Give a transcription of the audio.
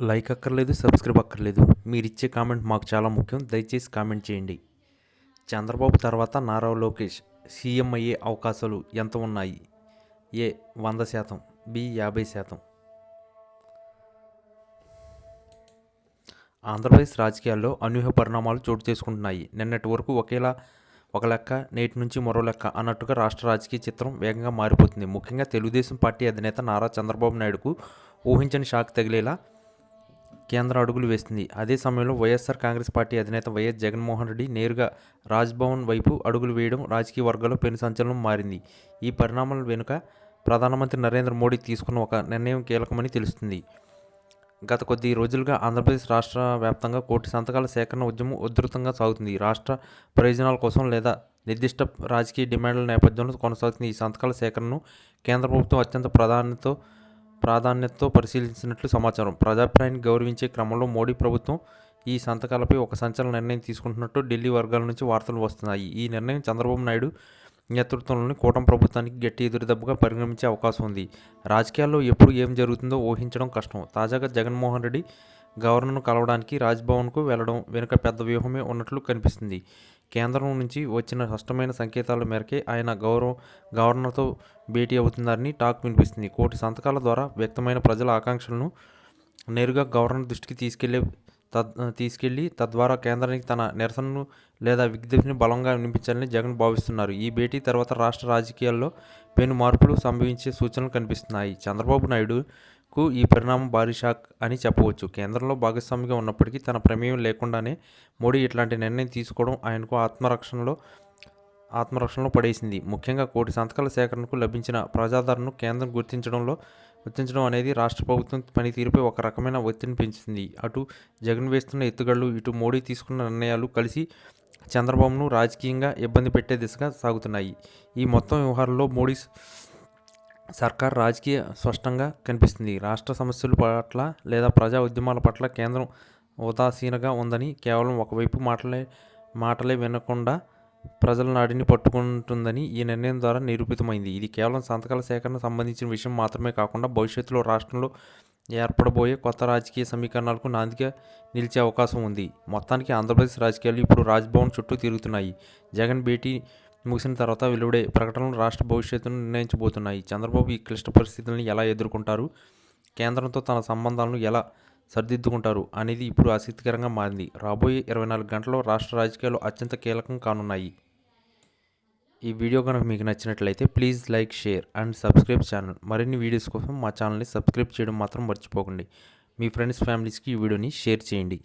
Like అక్కర్లేదు, subscribe అక్కర్లేదు. మీరిచ్చే కామెంట్ మాకు చాలా ముఖ్యం. దయచేసి కామెంట్ చేయండి. చంద్రబాబు తర్వాత నారా లోకేష్ సీఎం అయ్యే అవకాశాలు ఎంత ఉన్నాయి? ఏ 100%, బి 50%. ఆంధ్రప్రదేశ్ రాజకీయాల్లో అనూహ్య పరిణామాలు చోటు చేసుకుంటున్నాయి. నిన్నటి వరకు ఒక లెక్క, నేటి నుంచి మరో లెక్క అన్నట్టుగా రాష్ట్ర రాజకీయ చిత్రం వేగంగా మారిపోతుంది. ముఖ్యంగా తెలుగుదేశం పార్టీ అధినేత నారా చంద్రబాబు నాయుడుకు ఊహించని షాక్ తగిలేలా కేంద్రం అడుగులు వేస్తుంది. అదే సమయంలో వైఎస్ఆర్ కాంగ్రెస్ పార్టీ అధినేత వైఎస్ జగన్మోహన్ రెడ్డి నేరుగా రాజ్భవన్ వైపు అడుగులు వేయడం రాజకీయ వర్గాల్లో పెను సంచలనం మారింది. ఈ పరిణామాల వెనుక ప్రధానమంత్రి నరేంద్ర మోడీ తీసుకున్న ఒక నిర్ణయం కీలకమని తెలుస్తుంది. గత కొద్ది రోజులుగా ఆంధ్రప్రదేశ్ రాష్ట్ర వ్యాప్తంగా 1,00,00,000 సంతకాల సేకరణ ఉద్యమం ఉధృతంగా సాగుతుంది. రాష్ట్ర ప్రయోజనాల కోసం లేదా నిర్దిష్ట రాజకీయ డిమాండ్ల నేపథ్యంలో కొనసాగుతున్న ఈ సంతకాల సేకరణను కేంద్ర ప్రభుత్వం అత్యంత ప్రాధాన్యతతో పరిశీలించినట్లు సమాచారం. ప్రజాభిప్రాయాన్ని గౌరవించే క్రమంలో మోడీ ప్రభుత్వం ఈ సంతకాలపై ఒక సంచలన నిర్ణయం తీసుకుంటున్నట్టు ఢిల్లీ వర్గాల నుంచి వార్తలు వస్తున్నాయి. ఈ నిర్ణయం చంద్రబాబు నాయుడు నేతృత్వంలోని కూటమి ప్రభుత్వానికి గట్టి ఎదురుదెబ్బగా పరిగణించే అవకాశం ఉంది. రాజకీయాల్లో ఎప్పుడు ఏం జరుగుతుందో ఊహించడం కష్టం. తాజాగా జగన్మోహన్ రెడ్డి గవర్నర్ను కలవడానికి రాజ్భవన్కు వెళ్లడం వెనుక పెద్ద వ్యూహమే ఉన్నట్లు కనిపిస్తుంది. కేంద్రం నుంచి వచ్చిన స్పష్టమైన సంకేతాల మేరకే ఆయన గవర్నర్తో భేటీ అవుతున్నారని టాక్ వినిపిస్తుంది. 1,00,00,000 సంతకాల ద్వారా వ్యక్తమైన ప్రజల ఆకాంక్షలను నేరుగా గవర్నర్ దృష్టికి తీసుకెళ్లి తద్వారా కేంద్రానికి తన నిరసనను లేదా విజ్ఞప్తిని బలంగా వినిపించాలని జగన్ భావిస్తున్నారు. ఈ భేటీ తర్వాత రాష్ట్ర రాజకీయాల్లో పెను మార్పులు సంభవించే సూచనలు కనిపిస్తున్నాయి. చంద్రబాబు నాయుడుకు ఈ పరిణామం భారీ షాక్ అని చెప్పవచ్చు. కేంద్రంలో భాగస్వామిగా ఉన్నప్పటికీ తన ప్రమేయం లేకుండానే మోడీ ఇట్లాంటి నిర్ణయం తీసుకోవడం ఆయనకు ఆత్మరక్షణలో పడేసింది. ముఖ్యంగా 1,00,00,000 సంతకాల సేకరణకు లభించిన ప్రజాదరణను కేంద్రం గుర్తించడం అనేది రాష్ట్ర ప్రభుత్వం పనితీరుపై ఒక రకమైన ఒత్తిడిని పెంచుతుంది. అటు జగన్ వేస్తున్న ఎత్తుగడలు, ఇటు మోడీ తీసుకున్న నిర్ణయాలు కలిసి చంద్రబాబును రాజకీయంగా ఇబ్బంది పెట్టే దిశగా సాగుతున్నాయి. ఈ మొత్తం వ్యవహారంలో మోడీ సర్కార్ రాజకీయ స్పష్టంగా కనిపిస్తుంది. రాష్ట్ర సమస్యల పట్ల లేదా ప్రజా ఉద్యమాల పట్ల కేంద్రం ఉదాసీనంగా ఉందని, కేవలం ఒకవైపు మాటలే వినకుండా ప్రజల నాడిని పట్టుకుంటుందని ఈ నిర్ణయం ద్వారా నిరూపితమైంది. ఇది కేవలం సంతకాల సేకరణ సంబంధించిన విషయం మాత్రమే కాకుండా భవిష్యత్తులో రాష్ట్రంలో ఏర్పడబోయే కొత్త రాజకీయ సమీకరణాలకు నాందిగా నిలిచే అవకాశం ఉంది. మొత్తానికి ఆంధ్రప్రదేశ్ రాజకీయాలు ఇప్పుడు రాజ్భవన్ చుట్టూ తిరుగుతున్నాయి. జగన్ భేటీ ముగిసిన తర్వాత వెలువడే ప్రకటనలు రాష్ట్ర భవిష్యత్తును నిర్ణయించబోతున్నాయి. చంద్రబాబు ఈ క్లిష్ట పరిస్థితులను ఎలా ఎదుర్కొంటారు, కేంద్రంతో తన సంబంధాలను ఎలా సరిదిద్దుకుంటారు అనేది ఇప్పుడు ఆసక్తికరంగా మారింది. రాబోయే 24 గంటల్లో రాష్ట్ర రాజకీయాలు అత్యంత కీలకం కానున్నాయి. ఈ వీడియో కనుక మీకు నచ్చినట్లయితే please like, share and subscribe channel. మరిన్ని వీడియోస్ కోసం మా ఛానల్ని సబ్స్క్రైబ్ చేయడం మాత్రం మర్చిపోకండి. మీ ఫ్రెండ్స్, ఫ్యామిలీస్కి ఈ వీడియోని షేర్ చేయండి.